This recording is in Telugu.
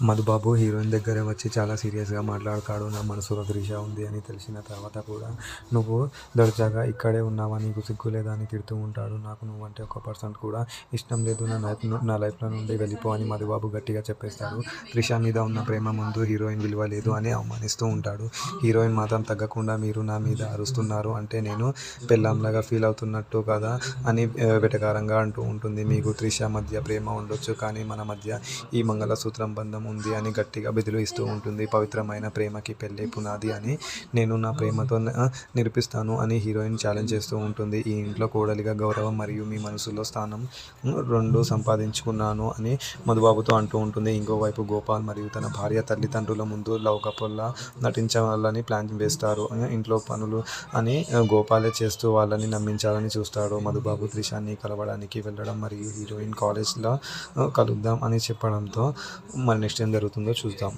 మధుబాబు హీరోయిన్ దగ్గర వచ్చి చాలా సీరియస్గా మాట్లాడతాడు. నా మనసులో త్రిష ఉంది అని తెలిసిన తర్వాత కూడా నువ్వు దర్జాగా ఇక్కడే ఉన్నావా, నీకు సిగ్గు లేదా అని తిడుతూ ఉంటాడు. నాకు నువ్వంటే 1% కూడా ఇష్టం లేదు, నా లైఫ్లో నుండి వెళ్ళిపో అని మధుబాబు గట్టిగా చెప్పేస్తాడు. త్రిష మీద ఉన్న ప్రేమ ముందు హీరోయిన్ విలువ లేదు అని అవమానిస్తూ ఉంటాడు. హీరోయిన్ మాత్రం తగ్గకుండా మీరు నా మీద అరుస్తున్నారు అంటే నేను పెళ్ళాంలాగా ఫీల్ అవుతున్నట్టు కదా అని వెటకారంగా అంటూ ఉంటుంది. మీకు త్రిష మధ్య ప్రేమ ఉండొచ్చు, కానీ మన మధ్య ఈ మంగళసూత్రం బంధం ఉంది అని గట్టిగా బెదిరి ఇస్తూ ఉంటుంది. పవిత్రమైన ప్రేమకి పెళ్ళే పునాది అని నేను నా ప్రేమతో నిరూపిస్తాను అని హీరోయిన్ ఛాలెంజ్ చేస్తూ ఉంటుంది. ఈ ఇంట్లో కోడలిగా గౌరవం మరియు మీ మనసులో స్థానం రెండు సంపాదించుకున్నాను అని మధుబాబుతో అంటూ ఉంటుంది. ఇంకోవైపు గోపాల్ మరియు తన భార్య తల్లిదండ్రుల ముందు లవ్ కపుల్లా నటించాలని ప్లాన్ వేస్తారు. ఇంట్లో పనులు అని గోపాలే చేస్తూ వాళ్ళని నమ్మించాలని చూస్తాడు. మధుబాబు త్రిషాని కలవడానికి వెళ్ళడం మరియు హీరోయిన్ కాలేజ్లో కలుద్దాం అని చెప్పడంతో మరి నెక్స్ట్ ఏం జరుగుతుందో చూద్దాం.